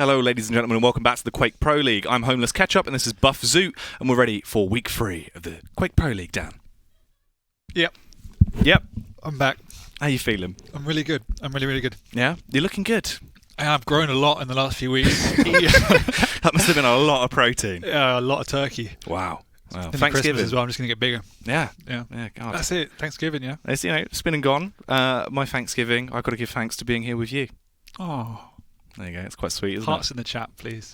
Hello, ladies and gentlemen, and welcome back to the Quake Pro League. I'm Homeless Ketchup, and this is Buff Zoot, and we're ready for week 3 of the Quake Pro League, Dan. Yep. I'm back. How you feeling? I'm really good. I'm really, really good. Yeah? You're looking good. I've grown a lot in the last few weeks. That must have been a lot of protein. Yeah, a lot of turkey. Wow. Thanksgiving Christmas as well. I'm just going to get bigger. Yeah. God. That's it. Thanksgiving, yeah. It's, it's been and gone. My Thanksgiving, I've got to give thanks to being here with you. Oh. There you go. It's quite sweet, isn't Hearts it? in the chat, please.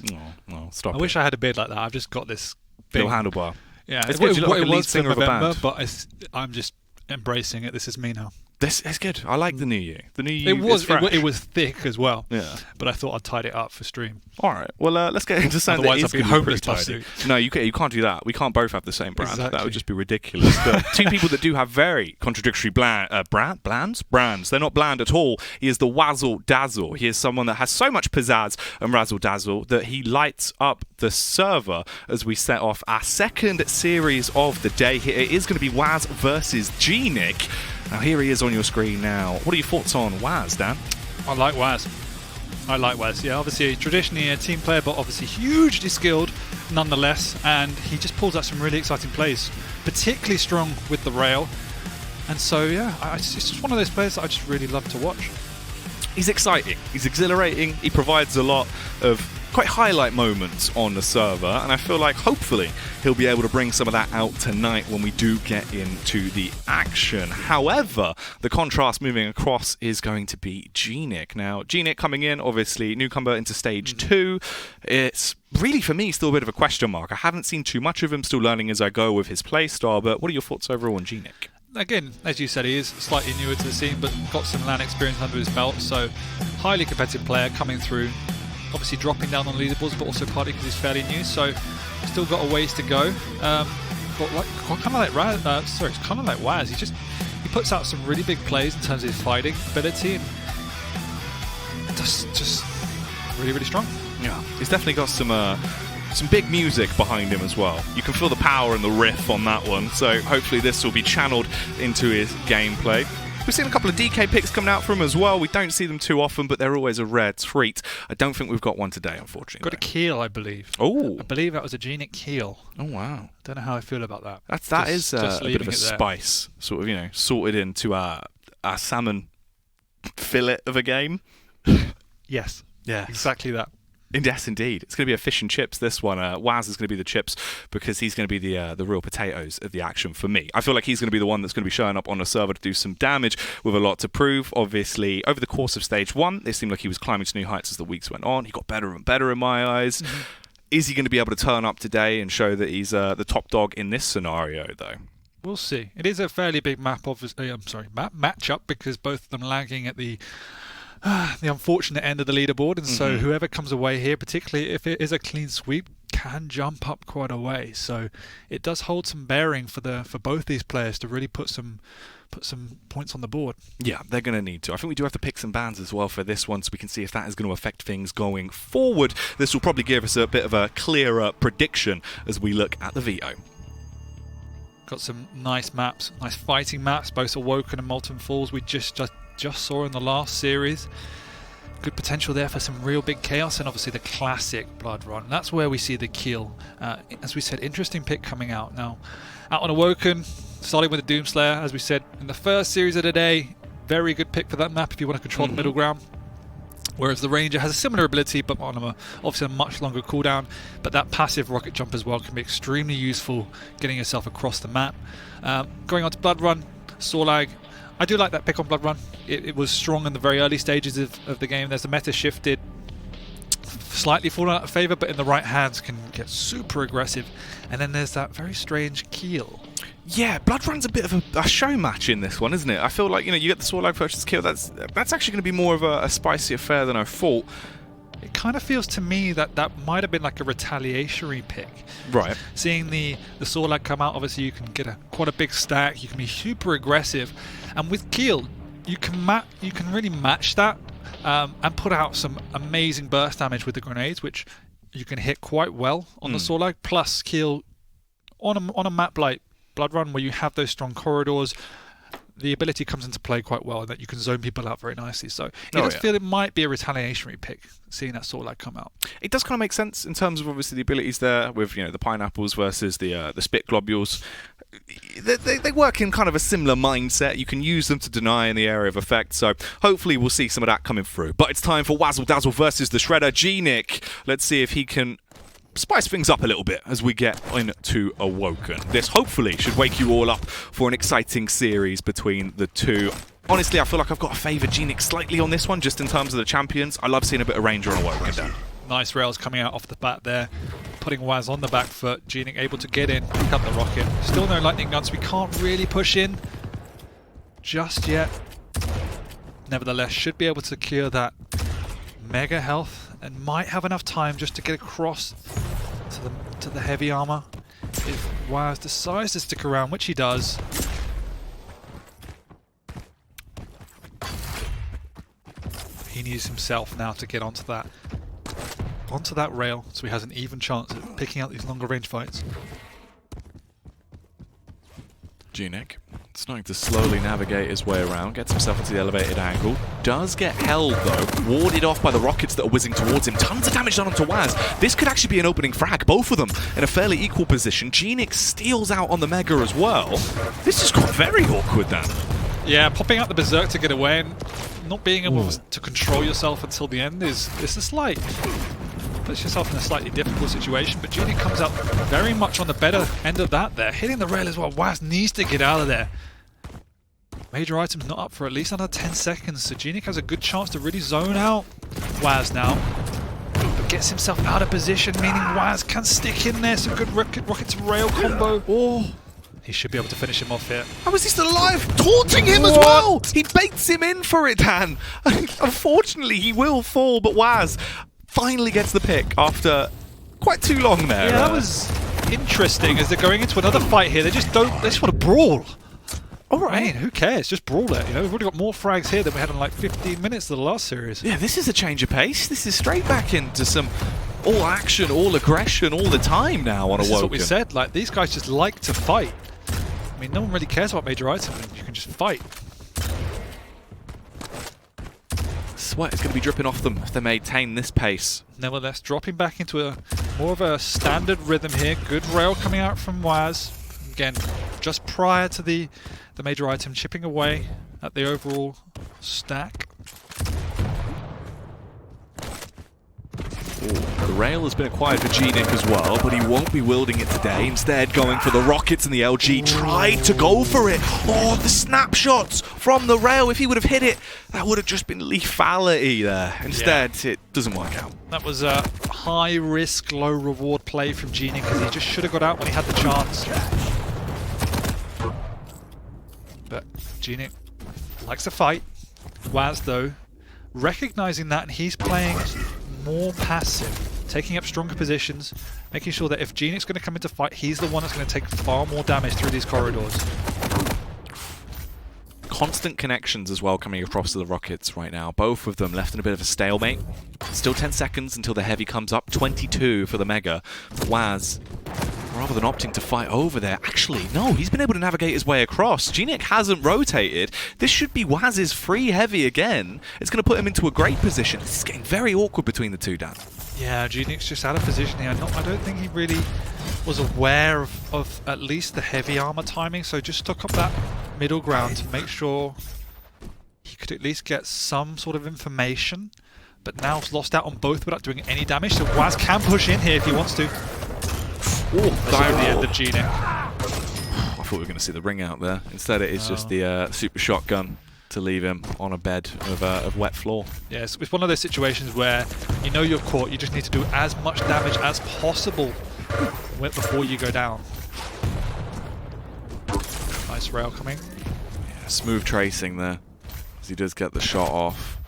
Oh, stop I wish I had a beard like that. I've just got this big little handlebar. Yeah, it's good. You look like a lead singer of a band. But I'm just embracing it. This is me now. This is good. I like the new you. The new you is fresh. It was thick as well. Yeah. But I thought I'd tidy it up for stream. All right. Well, let's get into something that is I'd be homeless. No, you can't do that. We can't both have the same brand. Exactly. That would just be ridiculous. But two people that do have very contradictory brands. They're not bland at all. He is the Wazzle Dazzle. He is someone that has so much pizzazz and razzle dazzle that he lights up the server as we set off our second series of the day. It is going to be Whaz versus GNiK. Now here he is on your screen now. What are your thoughts on Whaz, Dan? I like Whaz. Yeah, obviously traditionally a team player, but obviously hugely skilled nonetheless, and he just pulls out some really exciting plays, particularly strong with the rail. And so yeah, it's just one of those players that I just really love to watch. He's exciting, he's exhilarating, he provides a lot of quite highlight moments on the server, and I feel like hopefully he'll be able to bring some of that out tonight when we do get into the action. However, the contrast moving across is going to be GNiK. Now, GNiK coming in, obviously, newcomer into stage 2. It's really, for me, still a bit of a question mark. I haven't seen too much of him, still learning as I go with his playstyle, but what are your thoughts overall on GNiK? Again, as you said, he is slightly newer to the scene, but got some LAN experience under his belt, so highly competitive player coming through. Obviously dropping down on leaderboards, but also partly because he's fairly new, so still got a ways to go. But kind of like Whaz. He puts out some really big plays in terms of his fighting ability, and just really, really strong. Yeah, he's definitely got some big music behind him as well. You can feel the power and the riff on that one, so hopefully this will be channeled into his gameplay. We've seen a couple of DK picks coming out from him as well. We don't see them too often, but they're always a rare treat. I don't think we've got one today, unfortunately. Got a keel, I believe. Oh. I believe that was a GNiK keel. Oh, wow. Don't know how I feel about that. That is a bit of a spice, sort of, sorted into our salmon fillet of a game. Yes. Yeah. Exactly that. Yes, indeed. It's going to be a fish and chips, this one. Whaz is going to be the chips because he's going to be the real potatoes of the action for me. I feel like he's going to be the one that's going to be showing up on the server to do some damage with a lot to prove. Obviously, over the course of stage 1, it seemed like he was climbing to new heights as the weeks went on. He got better and better in my eyes. Mm-hmm. Is he going to be able to turn up today and show that he's the top dog in this scenario, though? We'll see. It is a fairly big matchup because both of them lagging at the unfortunate end of the leaderboard, and so whoever comes away here, particularly if it is a clean sweep, can jump up quite a way. So it does hold some bearing for both these players to really put some points on the board. Yeah, they're going to need to. I think we do have to pick some bans as well for this one, so we can see if that is going to affect things going forward. This will probably give us a bit of a clearer prediction as we look at the VO. Got some nice maps, nice fighting maps, both Awoken and Molten Falls. We just saw in the last series. Good potential there for some real big chaos, and obviously the classic Blood Run. That's where we see the keel. As we said, interesting pick coming out. Now, out on Awoken, starting with the Doomslayer, as we said in the first series of the day. Very good pick for that map if you want to control the middle ground. Whereas the Ranger has a similar ability, but on obviously a much longer cooldown. But that passive rocket jump as well can be extremely useful, getting yourself across the map. Going on to Blood Run, Sorlag. I do like that pick on Blood Run. It was strong in the very early stages of the game. There's the meta shifted, slightly fallen out of favour, but in the right hands can get super aggressive. And then there's that very strange keel. Yeah, Blood Run's a bit of a show match in this one, isn't it? I feel like, you get the Swordlag versus kill. That's actually going to be more of a spicy affair than I thought. It kind of feels to me that might have been like a retaliatory pick. Right. Seeing the Sorlag come out, obviously you can get quite a big stack. You can be super aggressive, and with Keel, you can really match that and put out some amazing burst damage with the grenades, which you can hit quite well on the Sorlag. Plus Keel on a map like Blood Run, where you have those strong corridors, the ability comes into play quite well, and that you can zone people out very nicely. So it does feel it might be a retaliatory pick, seeing that sort of like come out. It does kind of make sense in terms of obviously the abilities there with the pineapples versus the spit globules. They work in kind of a similar mindset. You can use them to deny in the area of effect, so hopefully we'll see some of that coming through. But it's time for Wazzle Dazzle versus the Shredder. GNiK, let's see if he can spice things up a little bit as we get into Awoken. This hopefully should wake you all up for an exciting series between the two. Honestly, I feel like I've got to favour GNiK slightly on this one, just in terms of the champions. I love seeing a bit of Ranger on Awoken down. Nice rails coming out off the bat there, putting whaz on the back foot. GNiK able to get in, pick up the rocket. Still no lightning guns, we can't really push in just yet. Nevertheless, should be able to secure that mega health and might have enough time just to get across to the heavy armor if whaz decides to stick around, which he does. He needs himself now to get onto that rail, so he has an even chance of picking out these longer range fights. GNiK starting to slowly navigate his way around, gets himself into the elevated angle, does get held though, warded off by the rockets that are whizzing towards him. Tons of damage done onto whaz. This could actually be an opening frag, both of them in a fairly equal position. GNiK steals out on the Mega as well. This just got very awkward then. Yeah, popping out the Berserk to get away and not being able to control yourself until the end is a slight... puts yourself in a slightly difficult situation, but GNiK comes out very much on the better end of that there, hitting the rail as well. whaz needs to get out of there. Major item's not up for at least another 10 seconds, so GNiK has a good chance to really zone out whaz now. But gets himself out of position, meaning whaz can stick in there. Some good rocket to rail combo. Oh, he should be able to finish him off here. How is he still alive? Taunting him as well! He baits him in for it, Dan. Unfortunately, he will fall, but whaz finally gets the pick after quite too long there. Yeah, that was interesting as they're going into another fight here. They just want to brawl. All right, I mean, who cares? Just brawl it. We've already got more frags here than we had in like 15 minutes of the last series. Yeah, this is a change of pace. This is straight back into some all action, all aggression, all the time now on Awoken. This is what we said. Like, these guys just like to fight. I mean, no one really cares about major items. You can just fight. Sweat is going to be dripping off them if they maintain this pace. Nevertheless, dropping back into more of a standard rhythm here. Good rail coming out from whaz. Again, just prior to the major item, chipping away at the overall stack. The rail has been acquired for GNiK as well, but he won't be wielding it today. Instead, going for the rockets, and the LG tried to go for it. Oh, the snapshots from the rail. If he would have hit it, that would have just been lethality there. Instead, it doesn't work out. That was a high-risk, low-reward play from GNiK, because he just should have got out when he had the chance. But GNiK likes to fight. whaz, though, recognizing that, and he's playing more passive, taking up stronger positions, making sure that if GNiK's going to come into fight, he's the one that's going to take far more damage through these corridors. Constant connections as well coming across to the rockets right now. Both of them left in a bit of a stalemate. Still 10 seconds until the heavy comes up. 22 for the Mega. whaz, rather than opting to fight over there, actually, no, he's been able to navigate his way across. GNiK hasn't rotated. This should be whaz's free heavy again. It's going to put him into a great position. This is getting very awkward between the two, Dan. Yeah, GNiK's just out of position here. I don't think he really was aware of at least the heavy armor timing, so just took up that middle ground to make sure he could at least get some sort of information, but now lost out on both without doing any damage, so whaz can push in here if he wants to. Oh, the end of GNiK. I thought we were going to see the ring out there. Instead, it is just the super shotgun to leave him on a bed of wet floor. Yeah, it's one of those situations where you know you're caught, you just need to do as much damage as possible before you go down. Nice rail coming. Yeah, smooth tracing there, as he does get the shot off.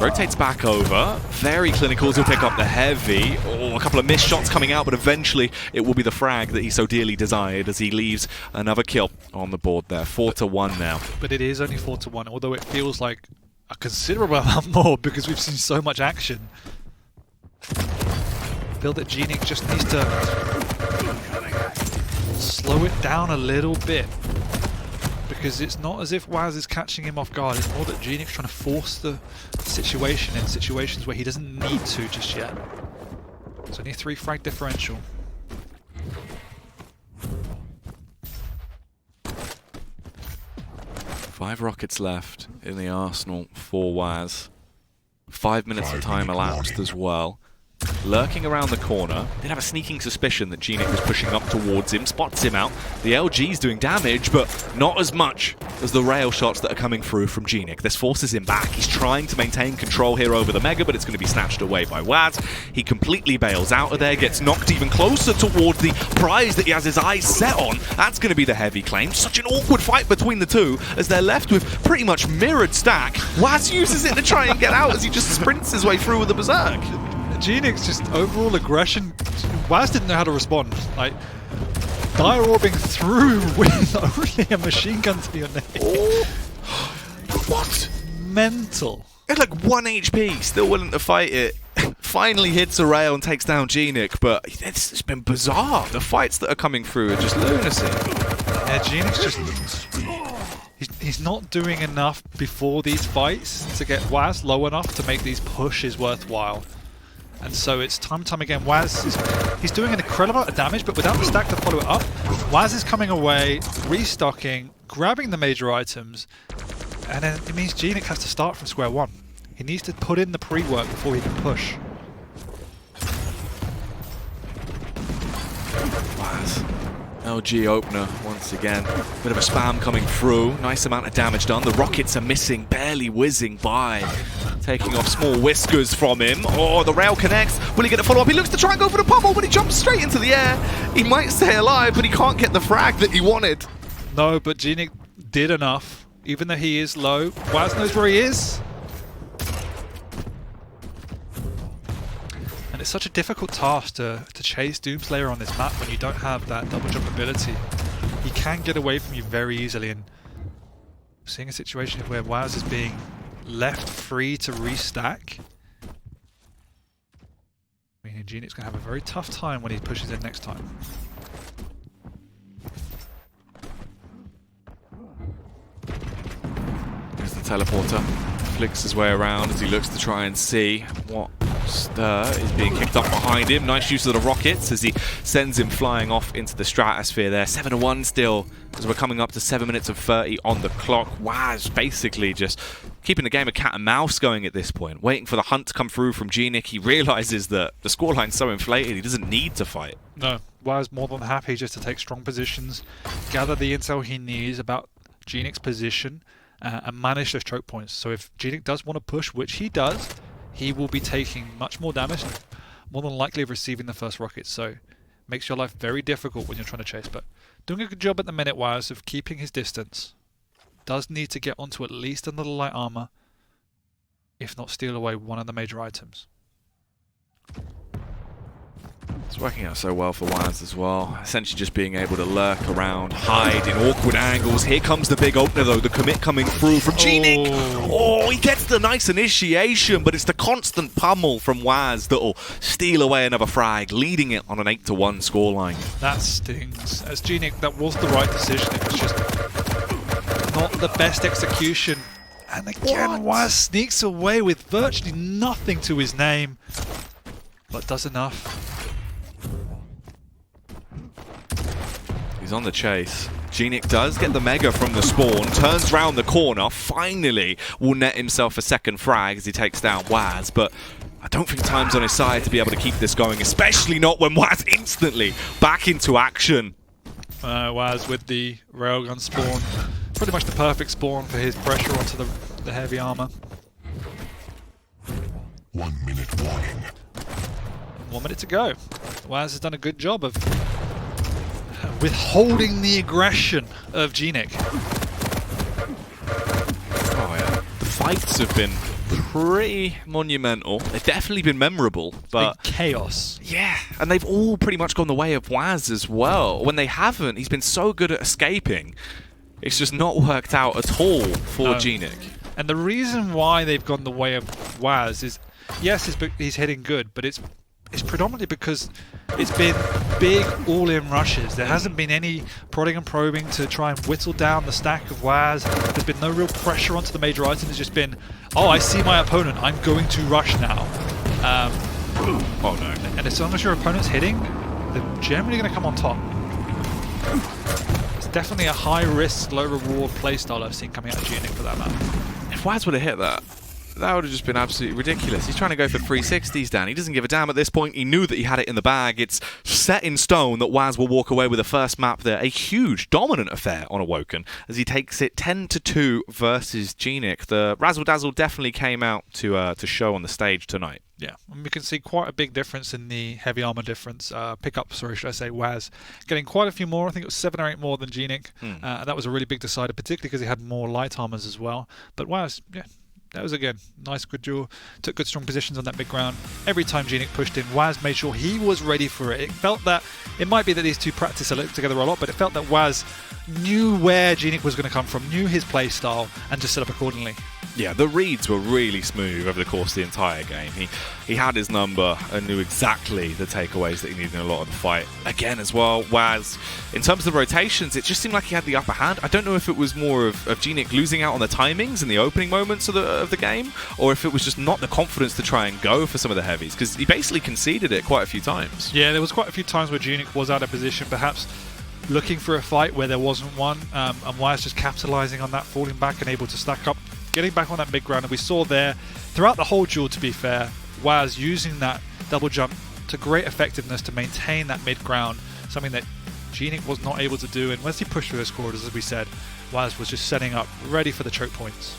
Rotates back over, very clinical to pick up the heavy. Oh, a couple of missed shots coming out, but eventually it will be the frag that he so dearly desired as he leaves another kill on the board there. 4-1 now. But it is only 4-1, although it feels like a considerable amount more because we've seen so much action. I feel that GNiK just needs to slow it down a little bit, because it's not as if whaz is catching him off guard. It's more that GNiK's trying to force the situation in situations where he doesn't need to just yet. It's only a 3 frag differential. Five rockets left in the arsenal for whaz. 5 minutes of time elapsed as well. Lurking around the corner, did have a sneaking suspicion that GNiK was pushing up towards him, spots him out. The LG's doing damage, but not as much as the rail shots that are coming through from GNiK. This forces him back. He's trying to maintain control here over the Mega, but it's going to be snatched away by whaz. He completely bails out of there, gets knocked even closer towards the prize that he has his eyes set on. That's going to be the heavy claim. Such an awkward fight between the two, as they're left with pretty much mirrored stack. whaz uses it to try and get out as he just sprints his way through with the Berserk. GNiK's just overall aggression. whaz didn't know how to respond. Like, dire orbing through with only a machine gun to your neck. Oh. What? Mental. He had like 1 HP, still willing to fight it. Finally hits a rail and takes down GNiK, but it's been bizarre. The fights that are coming through are just lunacy. Yeah, GNiK's just... He's not doing enough before these fights to get whaz low enough to make these pushes worthwhile. And so it's time and time again, whaz he's doing an incredible amount of damage, but without the stack to follow it up, whaz is coming away, restocking, grabbing the major items, and then it means GNiK has to start from square one. He needs to put in the pre-work before he can push. whaz. LG opener once again. Bit of a spam coming through. Nice amount of damage done. The rockets are missing, barely whizzing by. Taking off small whiskers from him. Oh, the rail connects. Will he get a follow-up? He looks to try and go for the pummel, but he jumps straight into the air. He might stay alive, but he can't get the frag that he wanted. No, but GNiK did enough. Even though he is low, whaz knows where he is. And it's such a difficult task to chase Doomslayer on this map when you don't have that double jump ability. He can get away from you very easily, and seeing a situation where whaz is being left free to restack, I mean, GNiK's going to have a very tough time when he pushes in next time. There's the teleporter. Flicks his way around as he looks to try and see what stir is being kicked up behind him. Nice use of the rockets as he sends him flying off into the stratosphere there. 7-1 still, as we're coming up to 7 minutes and 30 on the clock. whaz basically just keeping the game of cat and mouse going at this point, waiting for the hunt to come through from GNiK. He realizes that the scoreline's so inflated, he doesn't need to fight. No, whaz more than happy just to take strong positions, gather the intel he needs about GNiK's position, and manage those choke points. So if GNiK does want to push, which he does, he will be taking much more damage and more than likely receiving the first rocket. So makes your life very difficult when you're trying to chase, but doing a good job at the minute, whaz, of keeping his distance. Does need to get onto at least another light armor, if not steal away one of the major items. It's working out so well for whaz as well. Essentially just being able to lurk around, hide in awkward angles. Here comes the big opener though, the commit coming through from GNiK. Oh, he gets the nice initiation, but it's the constant pummel from whaz that'll steal away another frag, leading it on an 8-1 scoreline. That stings. As GNiK, that was the right decision. It was just not the best execution. And again, whaz sneaks away with virtually nothing to his name, but does enough. He's on the chase. GNiK does get the Mega from the spawn, turns round the corner, finally will net himself a second frag as he takes down whaz, but I don't think time's on his side to be able to keep this going, especially not when whaz instantly back into action. whaz with the railgun spawn. Pretty much the perfect spawn for his pressure onto the heavy armor. 1 minute warning. 1 minute to go. whaz has done a good job of withholding the aggression of GNiK. Oh yeah, the fights have been pretty monumental. They've definitely been memorable, but chaos. Yeah, and they've all pretty much gone the way of whaz as well. When they haven't, he's been so good at escaping. It's just not worked out at all for GNiK. And the reason why they've gone the way of whaz is, yes, he's hitting good, but it's is predominantly because it's been big all-in rushes. There hasn't been any prodding and probing to try and whittle down the stack of whaz. There's been no real pressure onto the major item. It's just been, oh, I see my opponent, I'm going to rush now. Oh no. And as long as your opponent's hitting, they're generally going to come on top. It's definitely a high-risk, low-reward playstyle I've seen coming out of GNiK for that map. If whaz would have hit that, that would have just been absolutely ridiculous. He's trying to go for 360s, Dan. He doesn't give a damn at this point. He knew that he had it in the bag. It's set in stone that whaz will walk away with the first map there. A huge, dominant affair on Awoken as he takes it 10-2 versus GNiK. The razzle-dazzle definitely came out to show on the stage tonight. Yeah, and we can see quite a big difference in the heavy armor difference. Pickup, sorry, should I say, whaz getting quite a few more. I think it was 7 or 8 more than GNiK. And that was a really big decider, particularly because he had more light armors as well. But whaz, yeah, that was, again, nice, good duel. Took good, strong positions on that mid ground. Every time GNiK pushed in, whaz made sure he was ready for it. It felt that, it might be that these two practice together a lot, but it felt that whaz knew where GNiK was going to come from, knew his play style, and just set up accordingly. Yeah, the reads were really smooth over the course of the entire game. He had his number and knew exactly the takeaways that he needed in a lot of the fight. Again, as well, whaz, in terms of the rotations, it just seemed like he had the upper hand. I don't know if it was more of GNiK losing out on the timings in the opening moments of the game, or if it was just not the confidence to try and go for some of the heavies, because he basically conceded it quite a few times. Yeah, there was quite a few times where GNiK was out of position, perhaps looking for a fight where there wasn't one, and whaz just capitalizing on that, falling back and able to stack up, getting back on that mid ground. And we saw there throughout the whole duel, to be fair, whaz using that double jump to great effectiveness to maintain that mid ground, something that GNiK was not able to do. And once he pushed through those corridors, as we said, whaz was just setting up ready for the choke points.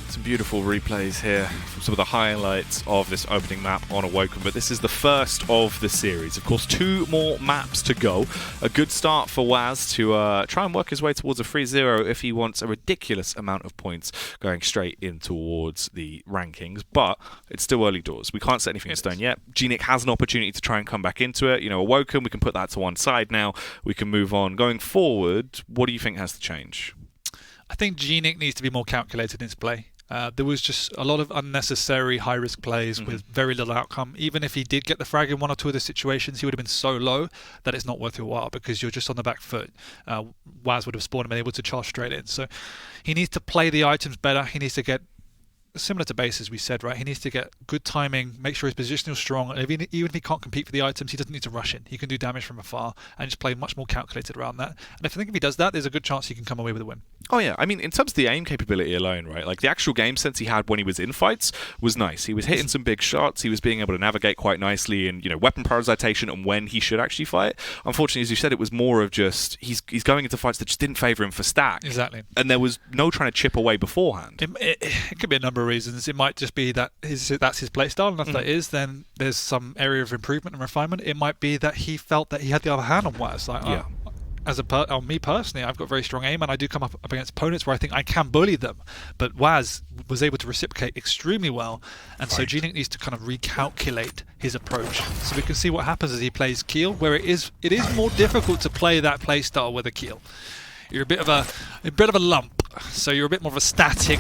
Some beautiful replays here from some of the highlights of this opening map on Awoken, but this is the first of the series. Of course, 2 more maps to go. A good start for whaz to try and work his way towards a 3-0 if he wants a ridiculous amount of points going straight in towards the rankings, but it's still early doors. We can't set anything in stone yet. GNiK has an opportunity to try and come back into it. You know, Awoken, we can put that to one side now. We can move on. Going forward, what do you think has to change? I think GNiK needs to be more calculated in his play. There was just a lot of unnecessary high-risk plays with very little outcome. Even if he did get the frag in 1 or 2 of the situations, he would have been so low that it's not worth your while because you're just on the back foot. whaz would have spawned and been able to charge straight in. So he needs to play the items better. He needs to get, similar to base as we said, right? He needs to get good timing, make sure his position is strong, and even if he can't compete for the items, he doesn't need to rush in. He can do damage from afar and just play much more calculated around that. And I think if he does that, there's a good chance he can come away with a win. Oh yeah, I mean, in terms of the aim capability alone, right? Like the actual game sense he had when he was in fights was nice. He was hitting some big shots. He was being able to navigate quite nicely in, you know, weapon prioritization and when he should actually fight. Unfortunately, as you said, it was more of just he's going into fights that just didn't favor him for stack. Exactly. And there was no trying to chip away beforehand. It could be a number of reasons. It might just be that that's his playstyle, and if that is, then there's some area of improvement and refinement. It might be that he felt that he had the other hand on whaz. Like, yeah. On me personally, I've got very strong aim, and I do come up against opponents where I think I can bully them. But whaz was able to reciprocate extremely well, and so GNiK needs to kind of recalculate his approach. So we can see what happens as he plays Keel, where it is more difficult to play that playstyle with a Keel. You're a bit of a lump, so you're a bit more of a static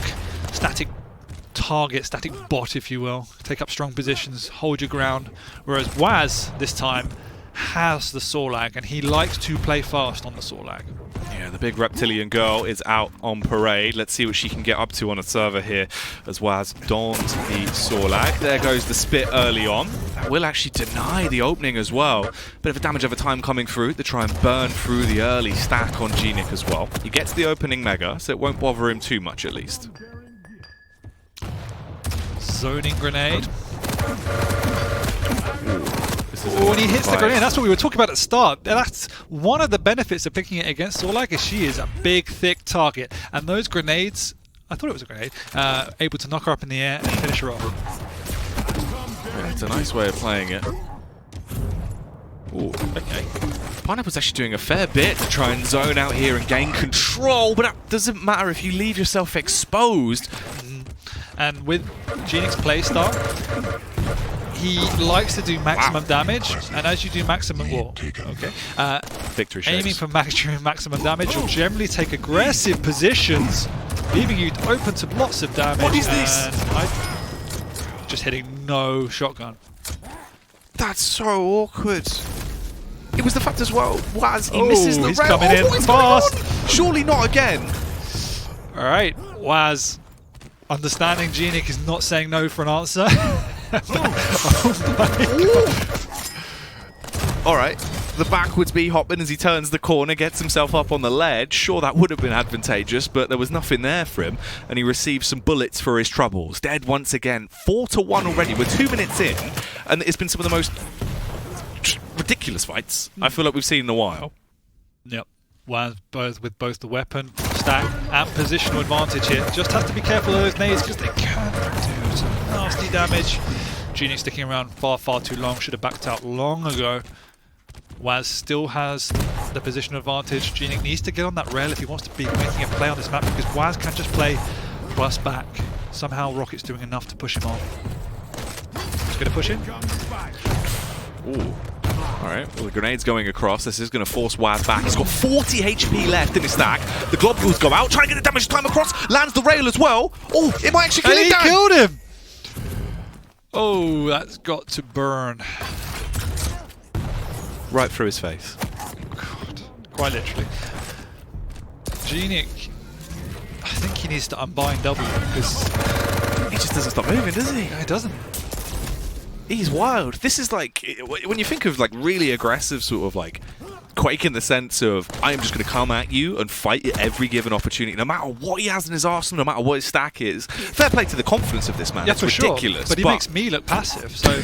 target, static bot, if you will. Take up strong positions, hold your ground. Whereas whaz this time has the Sorlag, and he likes to play fast on the Sorlag. Yeah, the big reptilian girl is out on parade. Let's see what she can get up to on a server here as whaz dons the Sorlag. There goes the spit early on. That will actually deny the opening as well. Bit of a damage over time coming through to try and burn through the early stack on GNiK as well. He gets the opening mega, so it won't bother him too much at least. Zoning grenade. When he hits the grenade, that's what we were talking about at the start. That's one of the benefits of picking it against Sorlag, is she is a big, thick target. And those grenades, I thought it was a grenade, able to knock her up in the air and finish her off. Yeah, it's a nice way of playing it. Ooh, okay. Pineapple's actually doing a fair bit to try and zone out here and gain control, but that doesn't matter if you leave yourself exposed. And with GNiK's playstyle, he likes to do maximum damage, and as you do maximum victory aiming for maximum damage, you'll generally take aggressive positions, leaving you open to lots of damage. What is this? just hitting no shotgun. That's so awkward. It was the fact as well, whaz, he misses the he's rail. coming in What is fast. going on? Surely not again. All right, whaz. Understanding GNiK is not saying no for an answer. All right, the backwards B hopman as he turns the corner, gets himself up on the ledge. Sure, that would have been advantageous, but there was nothing there for him, and he received some bullets for his troubles. Dead once again. 4-1 already. We're 2 minutes in, and it's been some of the most ridiculous fights I feel like we've seen in a while. Yep. whaz with both the weapon, stack, and positional advantage here. Just has to be careful of those nades because they can do some nasty damage. GNiK sticking around far too long. Should have backed out long ago. whaz still has the position advantage. GNiK needs to get on that rail if he wants to be making a play on this map, because whaz can just play plus back. Somehow Rocket's doing enough to push him off. He's going to push in. Ooh. Alright, well the grenade's going across. This is going to force whaz back. He's got 40 HP left in his stack. The globules go out, trying to get the damage time across. Lands the rail as well. Oh, it might actually kill him down. He killed him! Oh, that's got to burn. Right through his face. God, quite literally. GNiK, I think he needs to unbind W because he just doesn't stop moving, does he? No, he doesn't. He's wild. This is like, when you think of like really aggressive sort of like Quake in the sense of, I am just going to come at you and fight at every given opportunity, no matter what he has in his arsenal, no matter what his stack is. Fair play to the confidence of this man. Yeah, it's for ridiculous. Sure. But he makes me look passive, so...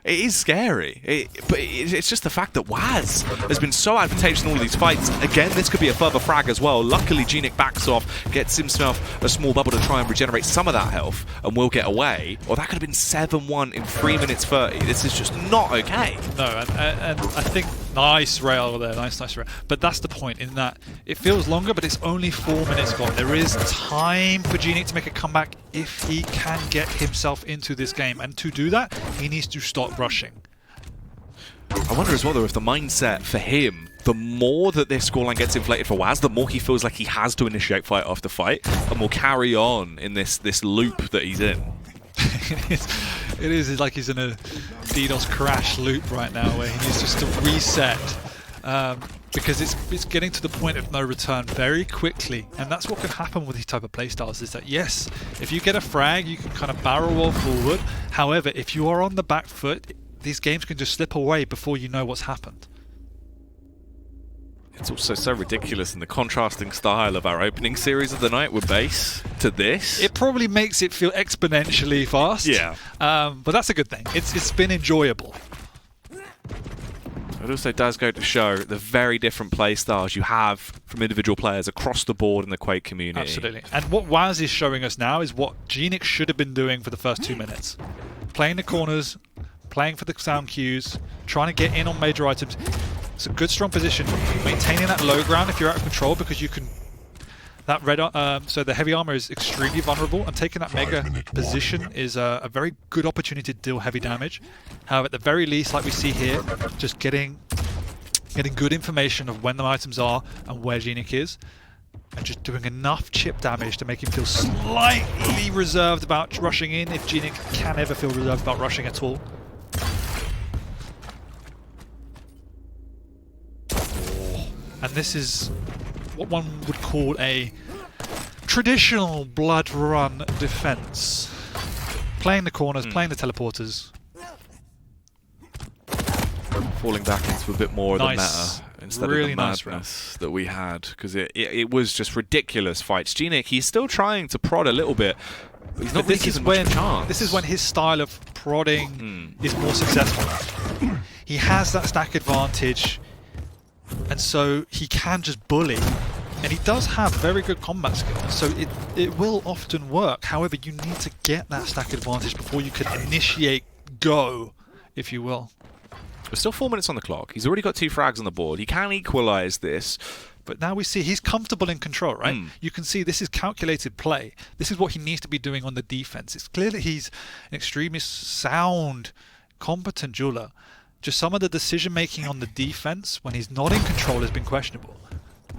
It is scary, but it's just the fact that whaz has been so advantageous in all of these fights. Again, this could be a further frag as well. Luckily, GNiK backs off, gets himself a small bubble to try and regenerate some of that health, and will get away. Or that could have been 7-1 in 3 minutes 30. This is just not okay. No, and I think nice rail there, nice rail. But that's the point, in that it feels longer, but it's only 4 minutes gone. There is time for GNiK to make a comeback if he can get himself into this game. And to do that, he needs to stop rushing. I wonder as well, though, if the mindset for him, the more that this scoreline gets inflated for whaz, the more he feels like he has to initiate fight after fight, and will carry on in this loop that he's in. It is like he's in a DDoS crash loop right now, where he needs just to reset, because it's getting to the point of no return very quickly, and that's what can happen with these type of playstyles. Is that yes, if you get a frag, you can kind of barrel roll forward. However, if you are on the back foot, these games can just slip away before you know what's happened. It's also so ridiculous in the contrasting style of our opening series of the night with base to this. It probably makes it feel exponentially fast. Yeah. But that's a good thing. It's been enjoyable. It also does go to show the very different play styles you have from individual players across the board in the Quake community. Absolutely. And what whaz is showing us now is what GNiK should have been doing for the first 2 minutes. Playing the corners, playing for the sound cues, trying to get in on major items. It's a good, strong position. Maintaining that low ground if you're out of control, because you can... That red, so the heavy armor is extremely vulnerable, and taking that mega position is a very good opportunity to deal heavy damage. However, at the very least, like we see here, just getting good information of when the items are and where GNiK is, and just doing enough chip damage to make him feel slightly reserved about rushing in, if GNiK can ever feel reserved about rushing at all. And this is what one would call a traditional blood run defense. Playing the corners, playing the teleporters. Falling back into a bit more of the Nice. meta instead Really of the nice madness that we had, because it was just ridiculous fights. GNiK, he's still trying to prod a little bit, but he's not really given much of a chance. This is when his style of prodding is more successful. He has that stack advantage, and so he can just bully, and he does have very good combat skills, so it will often work. However, you need to get that stack advantage before you can initiate go, if you will. We're still 4 minutes on the clock. He's already got 2 frags on the board. He can equalise this. But now we see he's comfortable in control, right? You can see this is calculated play. This is what he needs to be doing on the defense. It's clear that he's an extremely sound, competent jeweler. Just some of the decision-making on the defense when he's not in control has been questionable.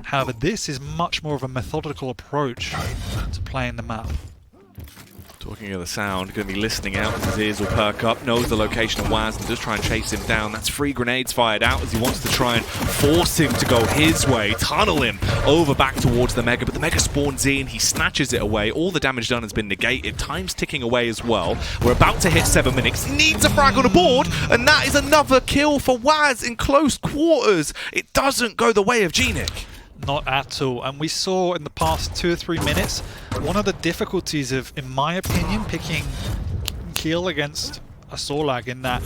However, this is much more of a methodical approach to playing the map. Talking of the sound, going to be listening out as his ears will perk up, knows the location of whaz and does try and chase him down. That's 3 grenades fired out as he wants to try and force him to go his way, tunnel him over back towards the Mega, but the Mega spawns in, he snatches it away, all the damage done has been negated, time's ticking away as well. We're about to hit 7 minutes, needs a frag on the board, and that is another kill for whaz in close quarters. It doesn't go the way of GNiK. Not at all. And we saw in the past 2 or 3 minutes, one of the difficulties of, in my opinion, picking Kiel against a Sorlag in that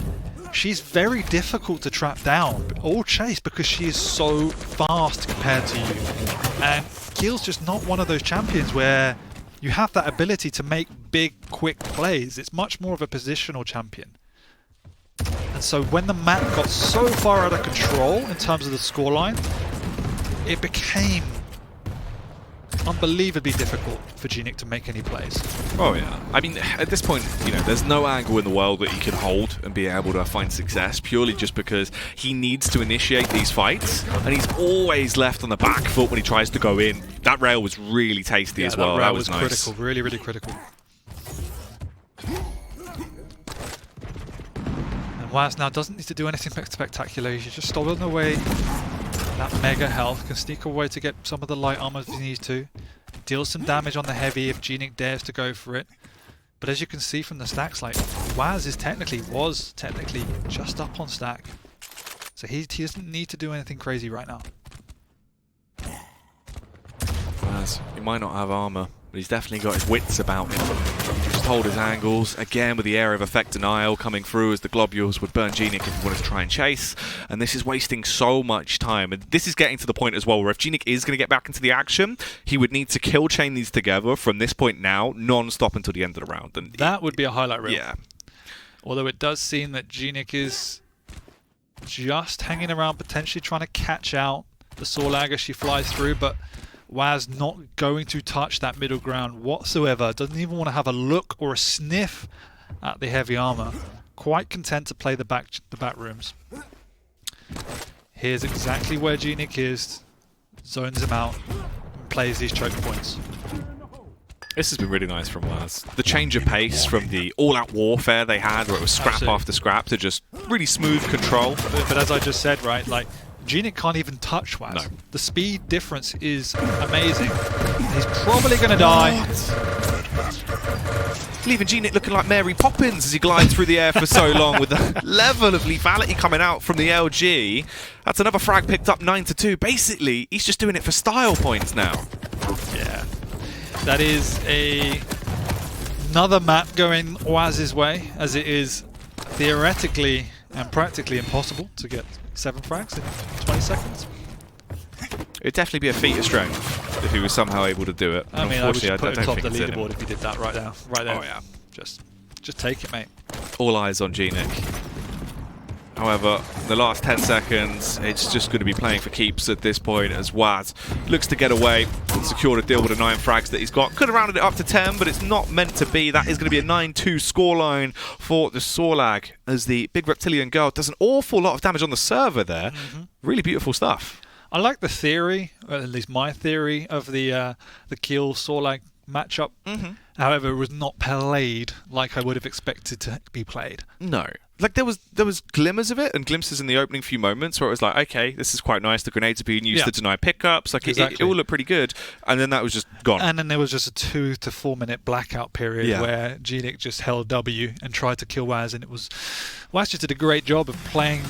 she's very difficult to trap down or chase because she is so fast compared to you. And Kiel's just not one of those champions where you have that ability to make big, quick plays. It's much more of a positional champion. And so when the map got so far out of control in terms of the scoreline, it became unbelievably difficult for GNiK to make any plays. Oh yeah. I mean, at this point, you know, there's no angle in the world that he can hold and be able to find success purely just because he needs to initiate these fights, and he's always left on the back foot when he tries to go in. That rail was really tasty as well. That was nice. Critical, really, really critical. And whaz now doesn't need to do anything spectacular. He's just stolen away that Mega health, can sneak away to get some of the light armor if he needs to. Deal some damage on the heavy if GNiK dares to go for it. But as you can see from the stacks, like, whaz was technically just up on stack. So he doesn't need to do anything crazy right now. whaz, he might not have armor, but he's definitely got his wits about him. Just hold his angles, again with the area of effect denial coming through as the globules would burn GNiK if he wanted to try and chase, and this is wasting so much time. And this is getting to the point as well where if GNiK is going to get back into the action, he would need to kill chain these together from this point now, non-stop until the end of the round. And that would be a highlight reel. Yeah. Although it does seem that GNiK is just hanging around, potentially trying to catch out the Sorlag as she flies through, but whaz not going to touch that middle ground whatsoever. Doesn't even want to have a look or a sniff at the heavy armor. Quite content to play the back rooms. Here's exactly where GNiK is. Zones him out and plays these choke points. This has been really nice from whaz. The change of pace from the all-out warfare they had, where it was scrap after scrap, to just really smooth control. But as I just said, right, like, GNiK can't even touch whaz. No. The speed difference is amazing. He's probably going to die. Leaving GNiK looking like Mary Poppins as he glides through the air for so long with the level of lethality coming out from the LG. That's another frag picked up 9-2. Basically, he's just doing it for style points now. Yeah. That is another map going whaz's way, as it is theoretically and practically impossible to get 7 frags in 20 seconds. It'd definitely be a feat of strength if he was somehow able to do it. I mean, I would just put him top of the it's in him. leaderboard if he did that right now. Right there. Oh yeah. Just take it, mate. All eyes on GNiK. However, the last 10 seconds, it's just going to be playing for keeps at this point as whaz looks to get away and secure a deal with the 9 frags that he's got. Could have rounded it up to 10, but it's not meant to be. That is going to be a 9-2 scoreline for the Sorlag as the big reptilian girl does an awful lot of damage on the server there. Really beautiful stuff. I like the theory, or at least my theory, of the Kiel Sorlag matchup. However, it was not played like I would have expected to be played. No. Like there was glimmers of it and glimpses in the opening few moments where it was like, okay, this is quite nice. The grenades are being used to deny pickups. Like it all looked pretty good. And then that was just gone. And then there was just a 2 to 4 minute blackout period where GNiK just held W and tried to kill whaz, and it was whaz just did a great job of playing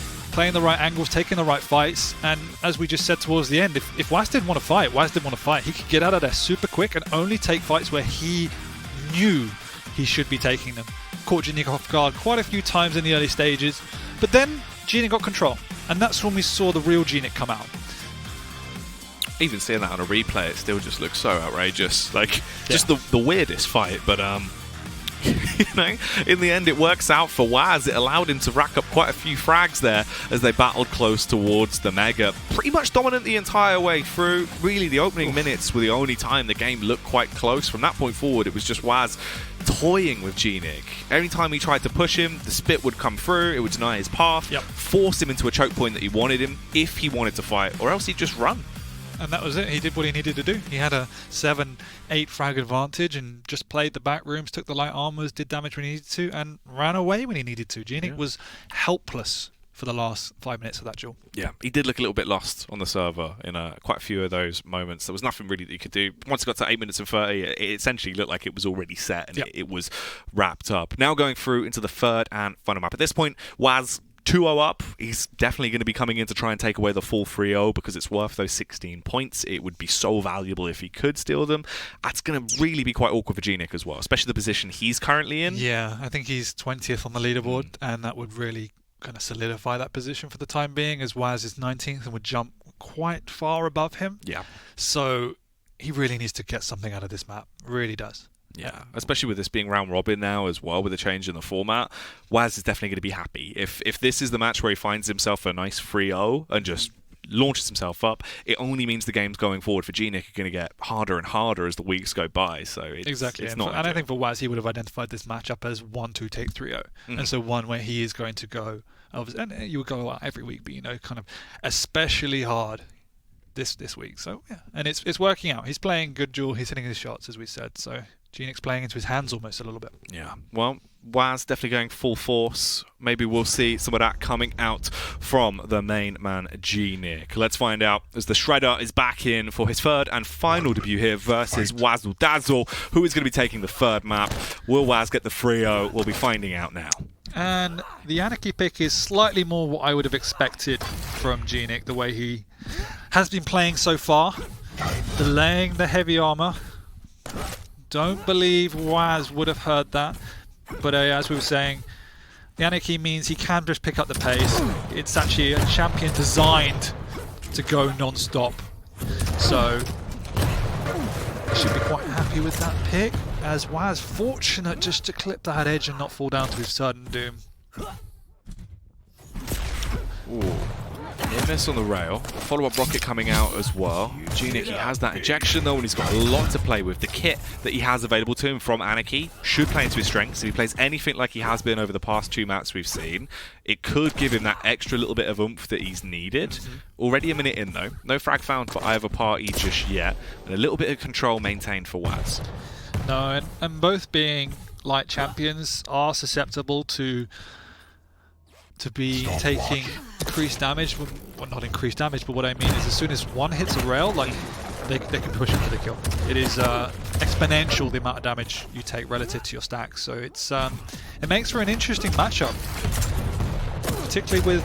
the right angles, taking the right fights. And as we just said towards the end, if whaz didn't want to fight, he could get out of there super quick and only take fights where he knew he should be taking them. Caught GNiK off guard quite a few times in the early stages, but then GNiK got control, and that's when we saw the real GNiK come out. Even seeing that on a replay, it still just looks so outrageous. Like, just the weirdest fight, but you know, in the end it works out for whaz. It allowed him to rack up quite a few frags there as they battled close towards the Mega. Pretty much dominant the entire way through. Really, the opening minutes were the only time the game looked quite close. From that point forward, it was just whaz toying with GNiK. Every time he tried to push him, the spit would come through, it would deny his path, force him into a choke point that he wanted him if he wanted to fight, or else he'd just run. And that was it. He did what he needed to do. He had a 7-8 frag advantage and just played the back rooms, took the light armors, did damage when he needed to, and ran away when he needed to. GNiK was helpless for the last 5 minutes of that duel. Yeah, he did look a little bit lost on the server in quite a few of those moments. There was nothing really that he could do. Once it got to 8 minutes and 30, it essentially looked like it was already set and it was wrapped up. Now going through into the third and final map. At this point, whaz 2-0 up. He's definitely going to be coming in to try and take away the full 3-0 because it's worth those 16 points. It would be so valuable if he could steal them. That's going to really be quite awkward for GNiK as well, especially the position he's currently in. Yeah, I think he's 20th on the leaderboard, and that would really kind of solidify that position for the time being, as whaz is 19th and would jump quite far above him. Yeah. So he really needs to get something out of this map. Really does. Yeah, especially with this being round robin now as well, with a change in the format. whaz is definitely going to be happy. If this is the match where he finds himself a nice 3-0 and just launches himself up, it only means the games going forward for GNiK are going to get harder and harder as the weeks go by. So exactly, it's not. And I think for whaz, he would have identified this matchup as 1-2 take 3-0, and so one where he is going to go, and you would go out every week, but kind of especially hard this week. So yeah, and it's working out. He's playing good duel. He's hitting his shots, as we said. So GNiK's playing into his hands almost a little bit. Yeah, well, whaz definitely going full force. Maybe we'll see some of that coming out from the main man, GNiK. Let's find out as the Shredder is back in for his third and final debut here versus Wazzle Dazzle, who is going to be taking the third map. Will whaz get the 3-0? We'll be finding out now. And the Anarchy pick is slightly more what I would have expected from GNiK, the way he has been playing so far. Delaying the heavy armor. Don't believe whaz would have heard that, but as we were saying, the Anarchy means he can just pick up the pace. It's actually a champion designed to go non-stop, so he should be quite happy with that pick, as whaz fortunate just to clip that edge and not fall down to his sudden doom. Ooh. Near miss on the rail. Follow-up rocket coming out as well. GNiK, he has that injection though, and he's got a lot to play with. The kit that he has available to him from Anarchy should play into his strengths. If he plays anything like he has been over the past 2 maps we've seen, it could give him that extra little bit of oomph that he's needed. Already a minute in though. No frag found for either party just yet, and a little bit of control maintained for whaz. No, and both being light champions are susceptible to be taking increased damage. Well, not increased damage, but what I mean is as soon as one hits a rail, like they can push it for the kill. It is exponential, the amount of damage you take relative to your stacks. So it's it makes for an interesting matchup, particularly with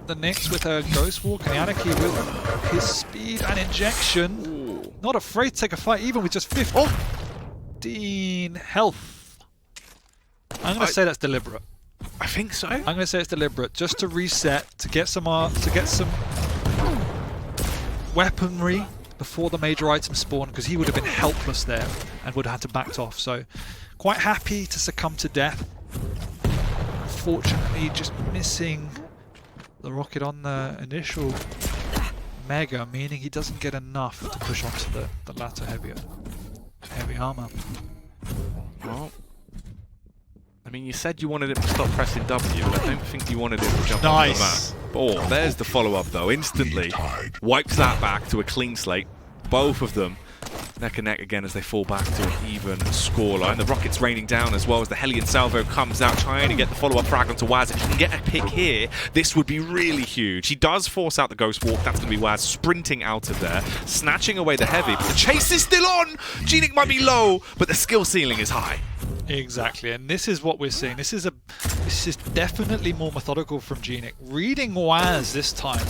the Nyx with her Ghost Walk and the Anarchy with his speed and injection. Ooh. Not afraid to take a fight even with just 15 health. I'm going to say that's deliberate. I think so. I'm going to say it's deliberate, just to reset, to get some weaponry before the major item spawn, because he would have been helpless there and would have had to back off. So quite happy to succumb to death. Unfortunately, just missing the rocket on the initial mega, meaning he doesn't get enough to push onto the latter heavy armor. Well, I mean, you said you wanted him to stop pressing W, but I don't think you wanted him to jump onto the map. Oh, there's the follow-up though, instantly. Wipes that back to a clean slate. Both of them neck and neck again as they fall back to an even scoreline. The rocket's raining down as well as the Hellion Salvo comes out, trying to get the follow-up frag onto whaz. If he can get a pick here, this would be really huge. He does force out the Ghost Walk. That's going to be whaz sprinting out of there, snatching away the heavy. But the chase is still on! GNiK might be low, but the skill ceiling is high. Exactly, and this is what we're seeing. This is definitely more methodical from GNiK. Reading whaz this time.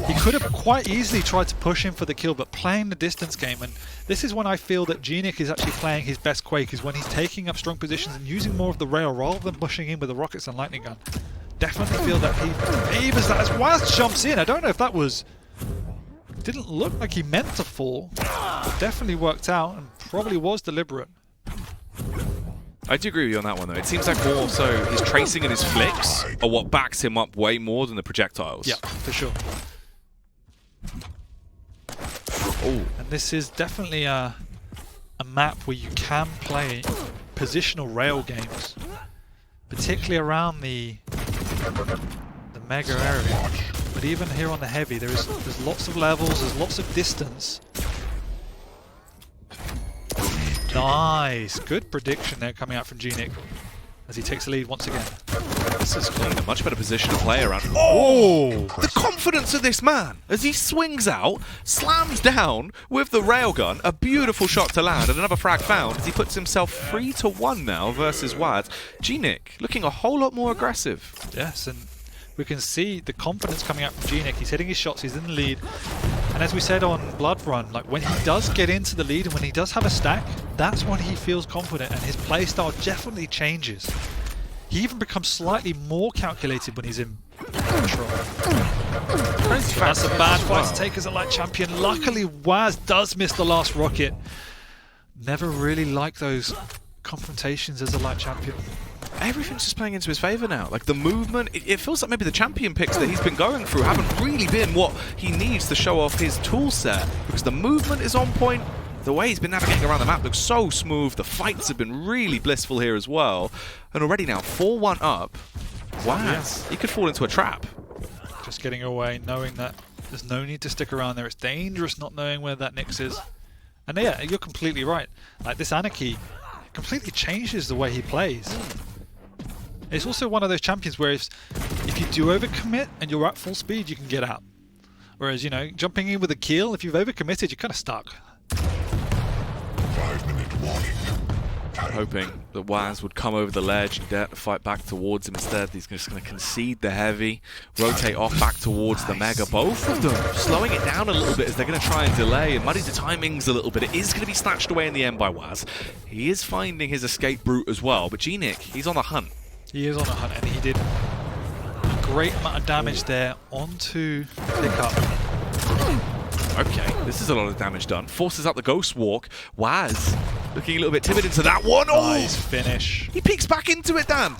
He could have quite easily tried to push him for the kill, but playing the distance game. And this is when I feel that GNiK is actually playing his best Quake, is when he's taking up strong positions and using more of the rail rather than pushing in with the rockets and lightning gun. Definitely feel that he favors that as whaz jumps in. I don't know if that was... didn't look like he meant to fall. But definitely worked out and probably was deliberate. I do agree with you on that one though. It seems like more so his tracing and his flicks are what backs him up way more than the projectiles. Yeah, for sure. Oh, and this is definitely a map where you can play positional rail games, particularly around the mega area. But even here on the heavy, there's lots of levels, there's lots of distance. Nice, good prediction there coming out from GNiK as he takes the lead once again. This is in a much better position to play around. Oh! The confidence of this man as he swings out, slams down with the railgun. A beautiful shot to land and another frag found as he puts himself 3-1 now versus whaz. GNiK looking a whole lot more aggressive. Yes, and we can see the confidence coming out from GNiK. He's hitting his shots, he's in the lead. And as we said on Blood Run, like when he does get into the lead and when he does have a stack, that's when he feels confident and his playstyle definitely changes. He even becomes slightly more calculated when he's in control. That's a bad fight to take as a light champion. Luckily, whaz does miss the last rocket. Never really liked those confrontations as a light champion. Everything's just playing into his favour now. Like the movement, it feels like maybe the champion picks that he's been going through haven't really been what he needs to show off his tool set, because the movement is on point. The way he's been navigating around the map looks so smooth. The fights have been really blissful here as well. And already now 4-1 up. whaz, he could fall into a trap. Just getting away, knowing that there's no need to stick around there. It's dangerous not knowing where that Nyx is. And yeah, you're completely right. Like this Anarchy completely changes the way he plays. It's also one of those champions where if you do overcommit and you're at full speed, you can get out. Whereas, you know, jumping in with a kill, if you've overcommitted, you're kind of stuck. 5-minute warning. Hoping that whaz would come over the ledge and dare to fight back towards him. Instead, he's just going to concede the heavy, rotate off back towards the mega. Both of them slowing it down a little bit as they're going to try and delay and muddy the timings a little bit. It is going to be snatched away in the end by whaz. He is finding his escape route as well, but GNiK, he's on the hunt. He is on a hunt, and he did a great amount of damage there onto pickup. Okay, this is a lot of damage done. Forces out the Ghost Walk. whaz looking a little bit timid into that one. Nice finish. He peeks back into it, Dan.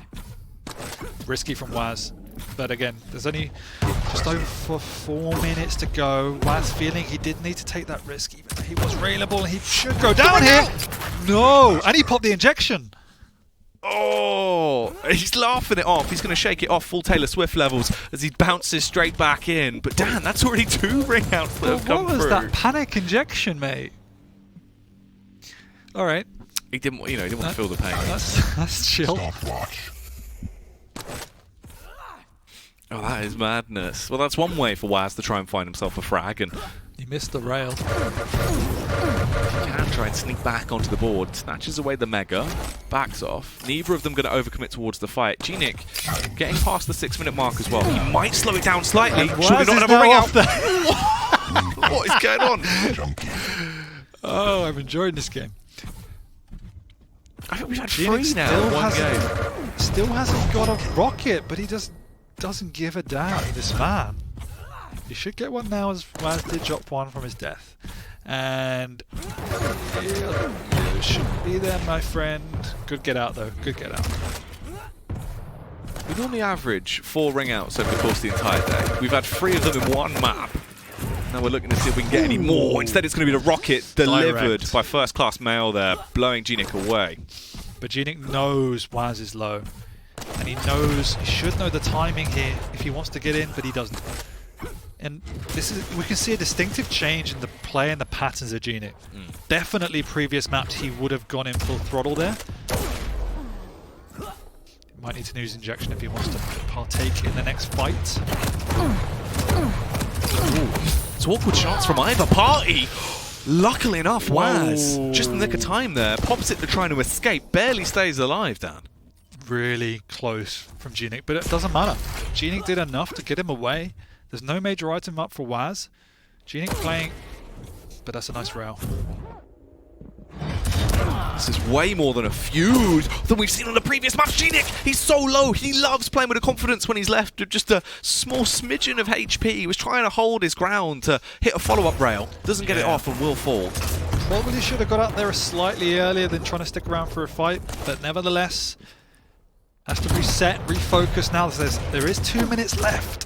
Risky from whaz. But again, there's only just over 4 minutes to go. whaz feeling he did need to take that risk, even though he was railable and he should go down here. No! And he popped the injection. Oh, he's laughing it off. He's going to shake it off full Taylor Swift levels as he bounces straight back in. But Dan, that's already 2 ring outs that have come what was through. that panic injection, mate? All right. He didn't, you know, he didn't want to feel the pain. That's chill. Stopwatch. Oh, that is madness. Well, that's one way for whaz to try and find himself a frag, and He missed the rail. he can try and sneak back onto the board. Snatches away the mega, backs off. Neither of them going to overcommit towards the fight. GNiK getting past the 6-minute mark as well. He might slow it down slightly. Should we not have a ring out? What is going on? Junkie. Oh, I'm enjoying this game. I think we've had GNiK 3 now in one game. Still hasn't got a rocket, but he just doesn't give a damn, this man. He should get one now as whaz did drop one from his death. And you shouldn't be there, my friend. Good get out, though. Good get out. We normally average 4 ring outs over the course of the entire day. We've had 3 of them in one map. Now we're looking to see if we can get any more. Instead, it's going to be the rocket delivered by first-class male there, blowing GNiK away. But GNiK knows whaz is low. And he knows, he should know the timing here if he wants to get in, but he doesn't. And this is, we can see a distinctive change in the play and the patterns of GNiK. Definitely previous maps he would have gone in full throttle there. He might need to use injection if he wants to partake in the next fight. It's awkward shots from either party. Luckily enough, whaz, just in the nick of time there, pops it to trying to escape, barely stays alive, Dan. Really close from GNiK, but it doesn't matter. GNiK did enough to get him away. There's no major item up for whaz. GNiK playing, but that's a nice rail. This is way more than a feud than we've seen on the previous match. GNiK, he's so low. He loves playing with the confidence when he's left with just a small smidgen of HP. He was trying to hold his ground to hit a follow-up rail. Doesn't get it off and will fall. Probably should have got up there slightly earlier than trying to stick around for a fight, but nevertheless, has to reset, refocus now. There is 2 minutes left.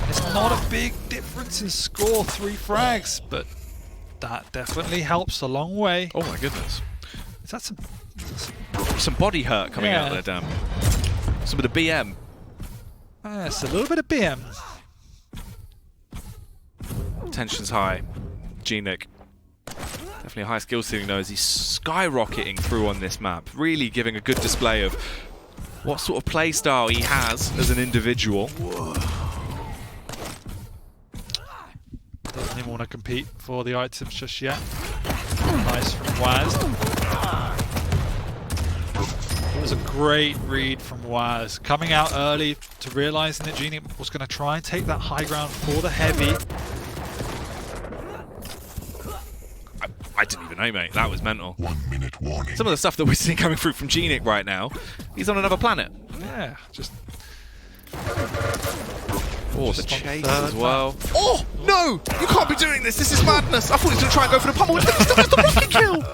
It's not a big difference in score, 3 frags, but that definitely helps a long way. Oh my goodness. Is that Some body hurt coming out there, Dan. Some of the BM. it's a little bit of BM. tension's high. GNiK. Definitely a high skill ceiling though, as he's skyrocketing through on this map. Really giving a good display of what sort of play style he has as an individual. Doesn't even want to compete for the items just yet. Nice from whaz. It was a great read from whaz. Coming out early to realizing that GNiK was going to try and take that high ground for the heavy. I didn't even know, mate. That was mental. 1 minute warning. Some of the stuff that we're seeing coming through from GNiK right now, he's on another planet. Yeah, just... Oh, the Just on chase third as well. Oh, no! You can't be doing this! This is madness! I thought he was going to try and go for the pummel. He's still just a rocket kill!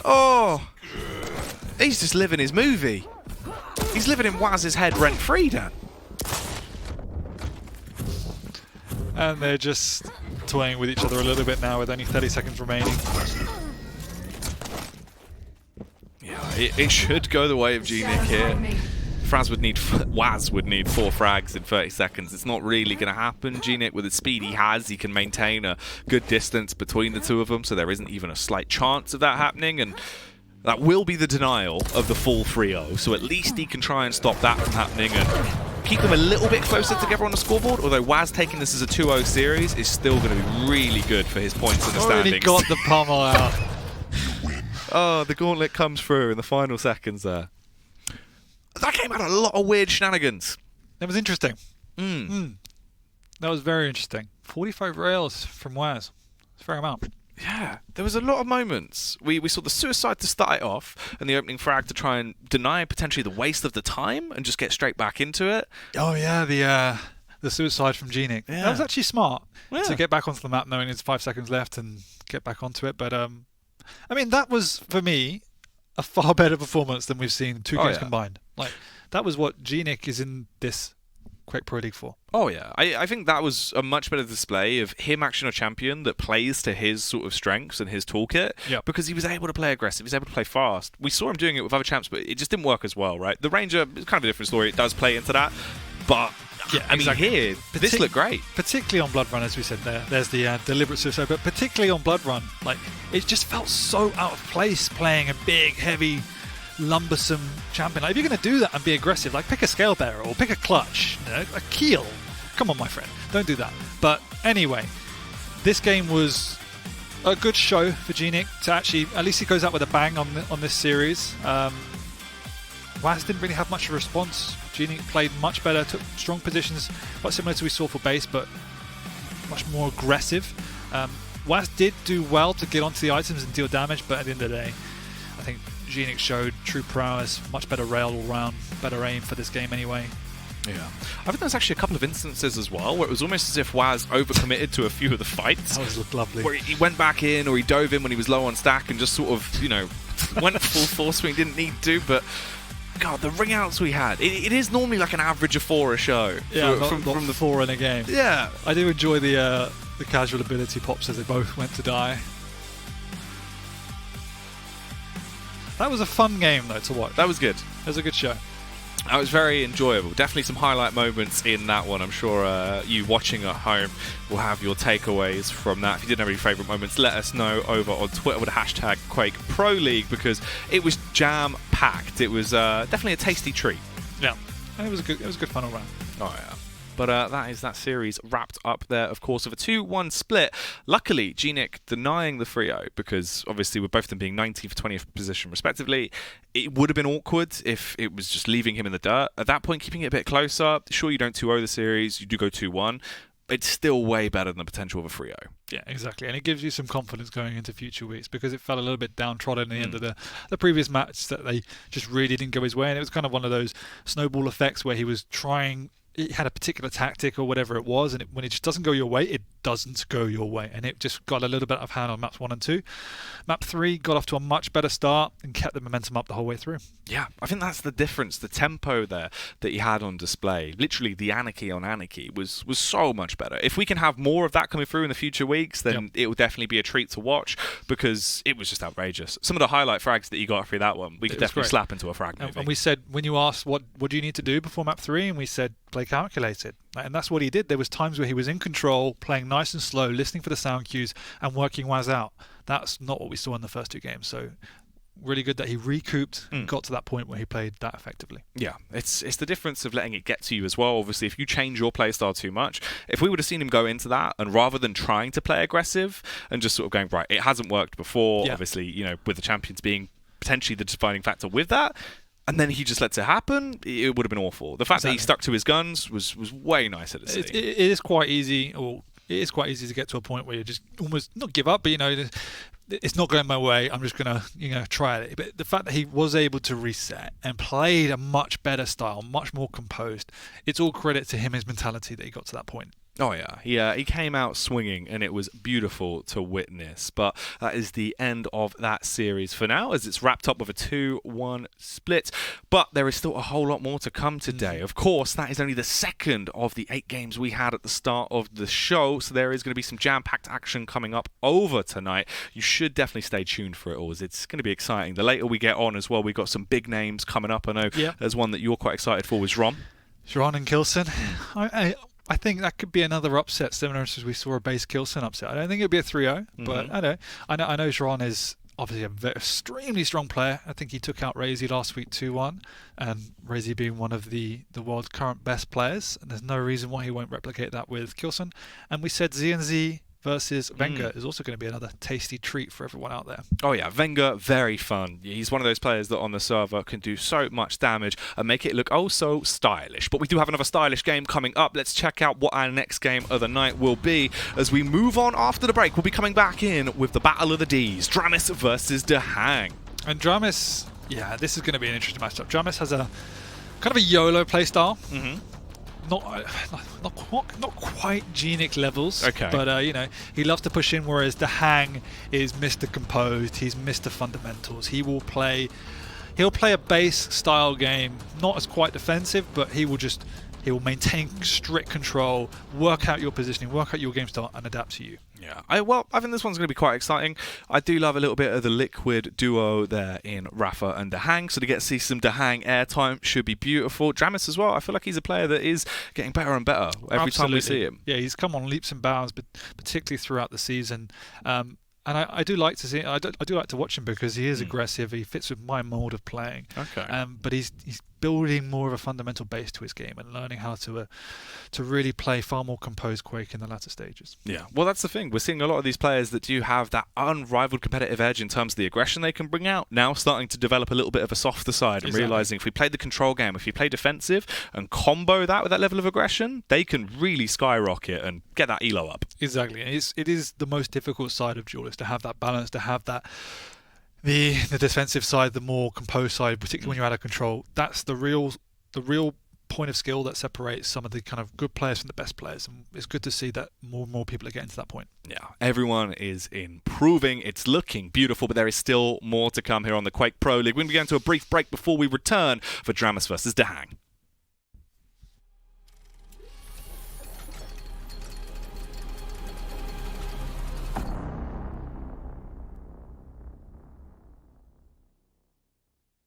Oh. He's just living his movie. He's living in whaz's head rent-free, Dan. And they're just toying with each other a little bit now with only 30 seconds remaining. Yeah, it should go the way of GNiK here. whaz would need 4 frags in 30 seconds. It's not really going to happen. GNiK, with the speed he has, he can maintain a good distance between the two of them, so there isn't even a slight chance of that happening, and that will be the denial of the full 3-0, so at least he can try and stop that from happening and keep them a little bit closer together on the scoreboard, although whaz taking this as a 2-0 series is still going to be really good for his points in the standings. Already got the pummel out. Oh, the gauntlet comes through in the final seconds there. That came out a lot of weird shenanigans. That was interesting. That was very interesting. 45 rails from whaz. It's a fair amount. Yeah, there was a lot of moments. We saw the suicide to start it off, and the opening frag to try and deny potentially the waste of the time and just get straight back into it. Oh yeah, the suicide from GNiK. Yeah. That was actually smart to Yeah. get back onto the map knowing there's 5 seconds left and get back onto it. But I mean, that was for me a far better performance than we've seen two games combined. Like that was what GNiK is in this Quake Pro League for. Oh yeah, I think that was a much better display of him actually a champion that plays to his sort of strengths and his toolkit, because he was able to play aggressive, he was able to play fast. We saw him doing it with other champs, but it just didn't work as well, right? The Ranger is kind of a different story, it does play into that, but Yeah, I mean here, this looked great. Particularly on Blood Run, as we said there. There's the deliberate suicide, but particularly on Blood Run, like it just felt so out of place playing a big, heavy, lumbersome champion. Like, if you're going to do that and be aggressive, like pick a scale bearer or pick a clutch, you know, a keel. Come on, my friend, don't do that. But anyway, this game was a good show for GNiK to actually, at least he goes out with a bang on this series. whaz didn't really have much of a response. GNiK played much better, took strong positions, quite similar to what we saw for base, but much more aggressive. whaz did do well to get onto the items and deal damage, but at the end of the day, I think GNiK showed true prowess, much better rail all round, better aim for this game anyway. Yeah, I think there's actually a couple of instances as well where it was almost as if whaz overcommitted to a few of the fights. That was lovely. Where he went back in or he dove in when he was low on stack and just sort of, you know, went full force when he didn't need to, but God, the ring outs we had, it is normally like an average of 4 a show. Yeah, from the 4 in a game. Yeah. I do enjoy the casual ability pops as they both went to die. That was a fun game though to watch. That was good. It was a good show. That was very enjoyable. Definitely some highlight moments in that one. I'm sure you watching at home will have your takeaways from that. If you didn't have any favourite moments, let us know over on Twitter with the hashtag Quake Pro League, because it was jam-packed. It was definitely a tasty treat. Yeah, and it was a good fun all round. Oh yeah. But that is that series wrapped up there, of course, of a 2-1 split. Luckily, GNiK denying the 3-0, because obviously with both of them being 19th, 20th position respectively, it would have been awkward if it was just leaving him in the dirt. At that point, keeping it a bit closer, sure, you don't 2-0 the series, you do go 2-1, it's still way better than the potential of a 3-0. Yeah, exactly. And it gives you some confidence going into future weeks, because it felt a little bit downtrodden at the end of the previous match that they just really didn't go his way. And it was kind of one of those snowball effects where he was trying... He had a particular tactic or whatever it was, and when it just doesn't go your way, it doesn't go your way, and it just got a little bit out of hand on maps 1 and 2. Map 3 got off to a much better start and kept the momentum up the whole way through. Yeah, I think that's the difference. The tempo there that he had on display, literally the Anarchy on Anarchy, was so much better. If we can have more of that coming through in the future weeks, then it will definitely be a treat to watch, because it was just outrageous. Some of the highlight frags that you got through that one, we could definitely slap into a frag movie. And we said, when you asked what do you need to do before map 3, and we said play calculated. And that's what he did. There was times where he was in control, playing nice and slow, listening for the sound cues, and working whaz out. That's not what we saw in the first 2 games. So really good that he recouped and got to that point where he played that effectively. Yeah, it's the difference of letting it get to you as well. Obviously, if you change your playstyle too much, if we would have seen him go into that, and rather than trying to play aggressive and just sort of going, right, it hasn't worked before, obviously, with the champions being potentially the defining factor with that, and then he just lets it happen, it would have been awful. The fact that he stuck to his guns was way nicer to see. It is quite easy, to get to a point where you just almost not give up, but it's not going my way, I'm just going to try it. But the fact that he was able to reset and played a much better style, much more composed, it's all credit to him, his mentality that he got to that point. Oh yeah, he came out swinging, and it was beautiful to witness. But that is the end of that series for now, as it's wrapped up with a 2-1 split. But there is still a whole lot more to come today. Of course, that is only the second of the 8 games we had at the start of the show, so there is going to be some jam-packed action coming up over tonight. You should definitely stay tuned for it all, as it's going to be exciting. The later we get on as well, we've got some big names coming up. I know there's one that you're quite excited for, was Ron and Kilson. I think that could be another upset, similar as we saw a base Kilson upset. I don't think it'd be a 3-0, but I know Jean is obviously extremely strong player. I think he took out Razy last week 2-1, and Razy being one of the world's current best players, and there's no reason why he won't replicate that with Kilson. And we said ZNZ versus Wenger is also going to be another tasty treat for everyone out there. Oh yeah, Wenger, very fun. He's one of those players that on the server can do so much damage and make it look oh so stylish. But we do have another stylish game coming up. Let's check out what our next game of the night will be as we move on after the break. We'll be coming back in with the Battle of the Ds, Dramis versus DeHang. And Dramis, this is going to be an interesting matchup. Dramis has a kind of a YOLO playstyle. Not quite GNiK levels, but he loves to push in, whereas DeHang is Mr. Composed, he's Mr. Fundamentals. He'll play a base style game, not as quite defensive, but he will maintain strict control, work out your positioning, work out your game style, and adapt to you. Yeah, I think this one's going to be quite exciting. I do love a little bit of the liquid duo there in Rafa and DeHang, so to get to see some DeHang airtime should be beautiful. Dramis as well, I feel like he's a player that is getting better and better every time we see him. Yeah, he's come on leaps and bounds, but particularly throughout the season. And I do like to see. I do like to watch him because he is aggressive. He fits with my mold of playing. But he's building more of a fundamental base to his game and learning how to really play far more composed Quake in the latter stages. Yeah, well, that's the thing. We're seeing a lot of these players that do have that unrivaled competitive edge in terms of the aggression they can bring out, now starting to develop a little bit of a softer side and realizing if we play the control game, if you play defensive and combo that with that level of aggression, they can really skyrocket and get that elo up. Exactly. And it is the most difficult side of Duel, is to have that balance, to have that the defensive side, the more composed side, particularly when you're out of control. That's the real point of skill that separates some of the kind of good players from the best players, and it's good to see that more and more people are getting to that point. Yeah, everyone is improving. It's looking beautiful, but there is still more to come here on the Quake Pro League. We're going to go into a brief break before we return for Dramis versus DeHang.